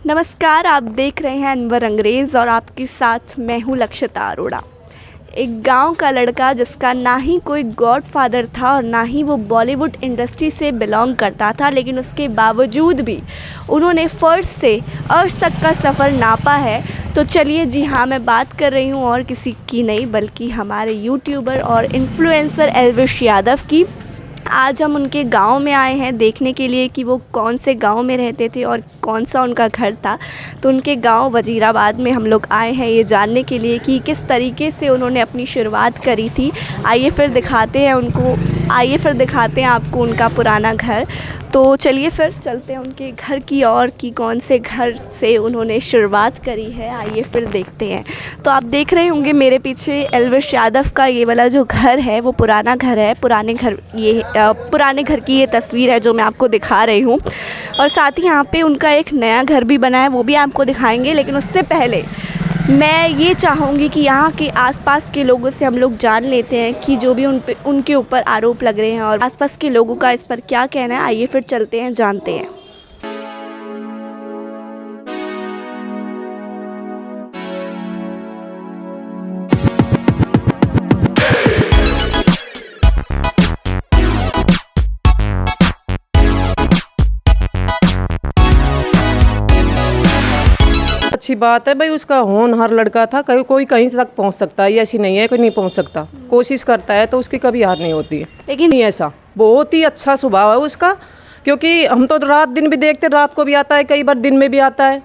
नमस्कार, आप देख रहे हैं अनवर अंग्रेज़ और आपके साथ मैं हूँ लक्षिता अरोड़ा। एक गांव का लड़का जिसका ना ही कोई गॉडफादर था और ना ही वो बॉलीवुड इंडस्ट्री से बिलोंग करता था, लेकिन उसके बावजूद भी उन्होंने फर्स्ट से अर्श तक का सफ़र नापा है। तो चलिए, जी हाँ, मैं बात कर रही हूँ और किसी की नहीं बल्कि हमारे यूट्यूबर और इन्फ्लुएंसर एल्विश यादव की। आज हम उनके गांव में आए हैं देखने के लिए कि वो कौन से गांव में रहते थे और कौन सा उनका घर था। तो उनके गांव वजीराबाद में हम लोग आए हैं ये जानने के लिए कि किस तरीके से उन्होंने अपनी शुरुआत करी थी। आइए फिर दिखाते हैं आपको उनका पुराना घर। तो चलिए फिर चलते हैं उनके घर की और कि कौन से घर से उन्होंने शुरुआत करी है। आइए फिर देखते हैं। तो आप देख रहे होंगे मेरे पीछे एल्विश यादव का ये वाला जो घर है वो पुराना घर है। पुराने घर की ये तस्वीर है जो मैं आपको दिखा रही हूँ। और साथ ही यहाँ पे उनका एक नया घर भी बना है, वो भी आपको दिखाएंगे। लेकिन उससे पहले मैं ये चाहूँगी कि यहाँ के आसपास के लोगों से हम लोग जान लेते हैं कि जो भी उनके ऊपर आरोप लग रहे हैं और आसपास के लोगों का इस पर क्या कहना है। आइए फिर चलते हैं, जानते हैं। अच्छी बात है भाई, उसका होनहार लड़का था। कोई कहीं तक पहुंच सकता है, ये ऐसी नहीं है कोई नहीं पहुंच सकता। कोशिश करता है तो उसकी कभी हार नहीं होती है। लेकिन नहीं, ऐसा बहुत ही अच्छा स्वभाव है उसका, क्योंकि हम तो रात दिन भी देखते, रात को भी आता है, कई बार दिन में भी आता है।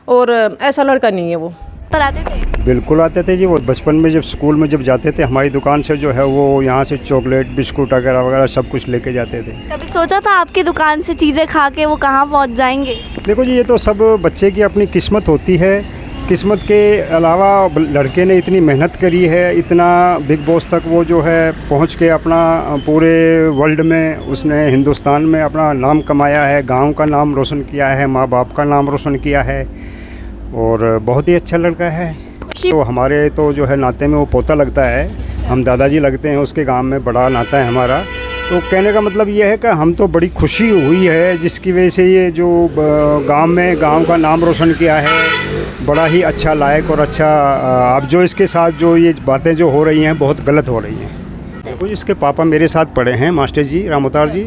और ऐसा लड़का नहीं है वो। पर आते थे? बिल्कुल आते थे जी। वो बचपन में जब स्कूल में जब जाते थे हमारी दुकान से जो है वो यहाँ से चॉकलेट बिस्कुट वगैरह वगैरह सब कुछ लेके जाते थे। कभी सोचा था आपकी दुकान से चीज़ें खा के वो कहाँ पहुँच जाएंगे? देखो जी, ये तो सब बच्चे की अपनी किस्मत होती है। किस्मत के अलावा लड़के ने इतनी मेहनत करी है, इतना बिग बॉस तक वो जो है पहुँच के अपना पूरे वर्ल्ड में उसने हिंदुस्तान में अपना नाम कमाया है, गाँव का नाम रोशन किया है, माँ बाप का नाम रोशन किया है और बहुत ही अच्छा लड़का है। तो हमारे तो जो है नाते में वो पोता लगता है, हम दादाजी लगते हैं उसके। गांव में बड़ा नाता है हमारा। तो कहने का मतलब ये है कि हम तो बड़ी खुशी हुई है जिसकी वजह से ये जो गांव में गांव का नाम रोशन किया है, बड़ा ही अच्छा लायक और अच्छा। अब जो इसके साथ जो ये बातें जो हो रही हैं बहुत गलत हो रही हैं। देखो, इसके पापा मेरे साथ पढ़े हैं, मास्टर जी रामोतार जी,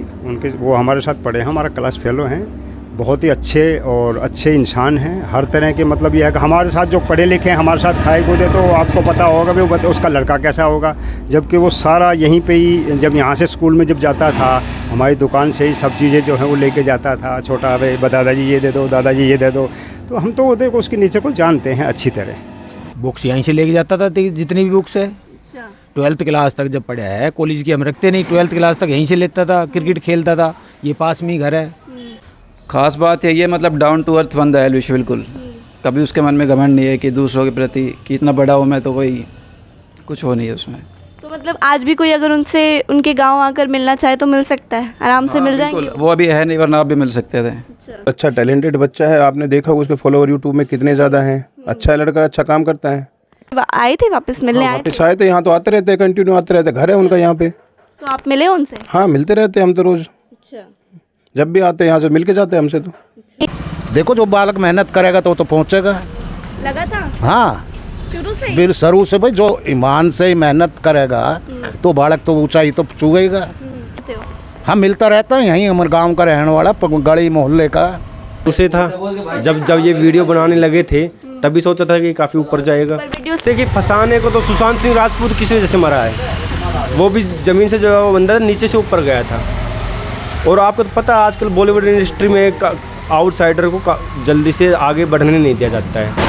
वो हमारे साथ पढ़े हैं, हमारा क्लास फेलो हैं। बहुत ही अच्छे और अच्छे इंसान हैं हर तरह के। मतलब ये है कि हमारे साथ जो पढ़े लिखे हैं, हमारे साथ खाए कूदे, तो आपको पता होगा भी उसका लड़का कैसा होगा। जबकि वो सारा यहीं पे ही, जब यहाँ से स्कूल में जब जाता था हमारी दुकान से ही सब चीज़ें जो है वो लेके जाता था। छोटा भाई दादाजी ये दे दो, दादाजी ये दे दो। तो हम तो देखो उसके नीचे को जानते हैं अच्छी तरह। बुक्स यहीं से लेके जाता था, जितनी भी बुक्स है। 12th क्लास तक जब पढ़ा है, कॉलेज की हम रखते नहीं, 12th क्लास तक यहीं से लेता था। क्रिकेट खेलता था, ये पास में ही घर है। खास बात यही है, मतलब डाउन टू अर्थ बंदा है एल्विश, बिल्कुल। कभी उसके मन में घमंड नहीं है कि दूसरों के प्रति कि इतना बड़ा हूँ मैं तो कोई कुछ हो नहीं है उसमें। तो मतलब आज भी कोई अगर उनसे उनके गांव आकर मिलना चाहे तो मिल सकता है, आराम से मिल जाएंगे। वो अभी है नहीं, वरना आप भी मिल सकते थे। अच्छा टैलेंटेड बच्चा है, आपने देखा उसके फॉलोअर यूट्यूब में कितने ज़्यादा हैं। अच्छा लड़का, अच्छा काम करता है। आए थे वापस मिलने? आए वापस आए थे, यहाँ तो आते रहते, कंटिन्यू आते रहते, घर है उनका यहाँ पे। तो आप मिले उनसे? हाँ, मिलते रहते हम तो रोज़। अच्छा, जब भी आते यहाँ से मिल के जाते हैं हमसे। तो देखो, जो बालक मेहनत करेगा तो पहुंचेगा। लगा था हाँ, शुरू से भाई, जो ईमान से मेहनत करेगा तो बालक तो ऊंचाई तो छूएगा। हाँ, मिलता रहता है, यहीं हमारे गांव का रहने वाला, गली मोहल्ले का। उसे था जब ये वीडियो बनाने लगे थे तभी सोचा था कि काफ़ी ऊपर जाएगा। देखिए, फंसाने को तो सुशांत सिंह राजपूत किस वजह से मरा है, वो भी ज़मीन से जो वो बंदा नीचे से ऊपर गया था। और आपको तो पता है आजकल बॉलीवुड इंडस्ट्री में आउटसाइडर को जल्दी से आगे बढ़ने नहीं दिया जाता है।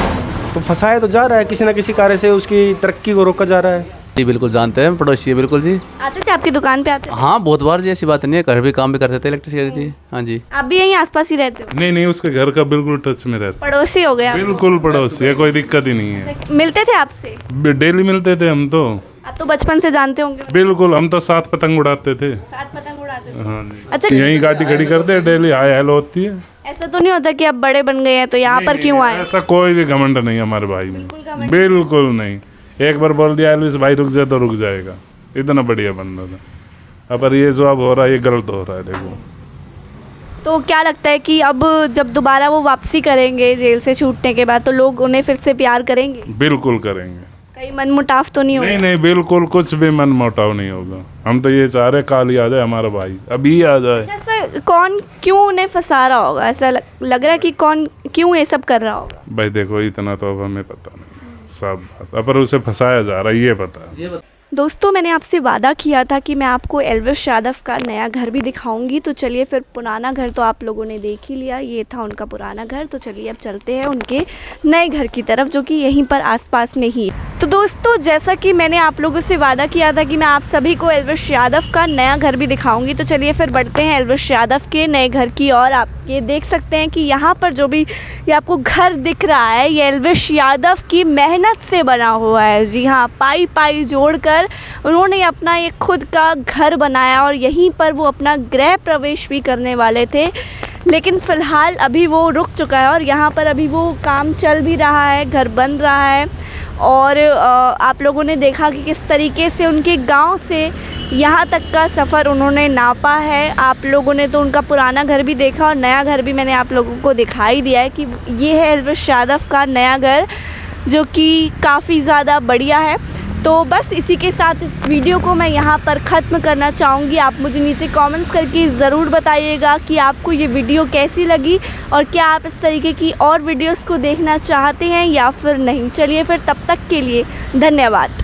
तो फंसाया तो जा रहा है, किसी न किसी कार्य से उसकी तरक्की को रोका जा रहा है। जी बिल्कुल जानते हैं, पड़ोसी है बिल्कुल जी। आते थे आपकी दुकान पे? आते थे? हाँ, बहुत बार जी, ऐसी बात नहीं है। घर भी काम भी करते थे इलेक्ट्रिसिटी जी। हाँ जी। आप भी यहीं आसपास ही रहते हो? नहीं, उसके घर का बिल्कुल टच में रहता। पड़ोसी हो गया? बिल्कुल पड़ोसी है, कोई दिक्कत ही नहीं है। मिलते थे आपसे? डेली मिलते थे हम तो। आप तो बचपन से जानते होंगे। बिल्कुल, हम तो साथ पतंग उड़ाते थे। साथ पतंग उड़ाते थे? हाँ जी। अच्छा, यहीं गाड़ी खड़ी करते हैं, डेली हाय हेलो होती है। ऐसा तो नहीं होता कि अब बड़े बन गए हैं तो यहाँ पर क्यों आए? ऐसा कोई भी घमंड नहीं हमारे भाई में, बिल्कुल नहीं। एक बार बोल दिया एल्विश भाई रुक जाए तो रुक जाएगा, इतना बढ़िया बंदा था। अब ये जो अब हो रहा है ये गलत हो रहा है। देखो तो क्या लगता है कि अब जब दोबारा वो वापसी करेंगे जेल से छूटने के बाद, तो लोग उन्हें फिर से प्यार करेंगे? बिल्कुल करेंगे। कहीं मनमुटाव तो नहीं होगा? नहीं नहीं, बिल्कुल कुछ भी मन मोटाव नहीं होगा। हम तो ये चाह रहे काल ही आ जाए हमारा भाई, अभी आ जाए। जैसे कौन क्यों उन्हें फंसा रहा होगा? ऐसा लग रहा है कि कौन क्यों ये सब कर रहा होगा? भाई देखो इतना तो अब हमें पता नहीं, सब बात पर उसे फंसाया जा रहा है ये पता है। दोस्तों मैंने आपसे वादा किया था कि मैं आपको एल्विश यादव का नया घर भी दिखाऊंगी, तो चलिए फिर पुराना घर तो आप लोगों ने देख ही लिया, ये था उनका पुराना घर। तो चलिए अब चलते हैं उनके नए घर की तरफ, जो कि यहीं पर आसपास में ही है। तो दोस्तों जैसा कि मैंने आप लोगों से वादा किया था कि मैं आप सभी को एल्विश यादव का नया घर भी दिखाऊंगी, तो चलिए फिर बढ़ते हैं एल्विश यादव के नए घर की ओर। आप ये देख सकते हैं कि यहाँ पर जो भी ये आपको घर दिख रहा है, ये एल्विश यादव की मेहनत से बना हुआ है। जी हाँ, पाई पाई जोड़कर उन्होंने अपना एक खुद का घर बनाया और यहीं पर वो अपना गृह प्रवेश भी करने वाले थे, लेकिन फ़िलहाल अभी वो रुक चुका है और यहाँ पर अभी वो काम चल भी रहा है, घर बन रहा है। और आप लोगों ने देखा कि किस तरीके से उनके गांव से यहाँ तक का सफ़र उन्होंने नापा है। आप लोगों ने तो उनका पुराना घर भी देखा और नया घर भी मैंने आप लोगों को दिखाई दिया है कि ये है एल्विश यादव का नया घर, जो कि काफ़ी ज़्यादा बढ़िया है। तो बस इसी के साथ इस वीडियो को मैं यहाँ पर ख़त्म करना चाहूँगी। आप मुझे नीचे कमेंट्स करके ज़रूर बताइएगा कि आपको ये वीडियो कैसी लगी और क्या आप इस तरीके की और वीडियोस को देखना चाहते हैं या फिर नहीं। चलिए फिर तब तक के लिए धन्यवाद।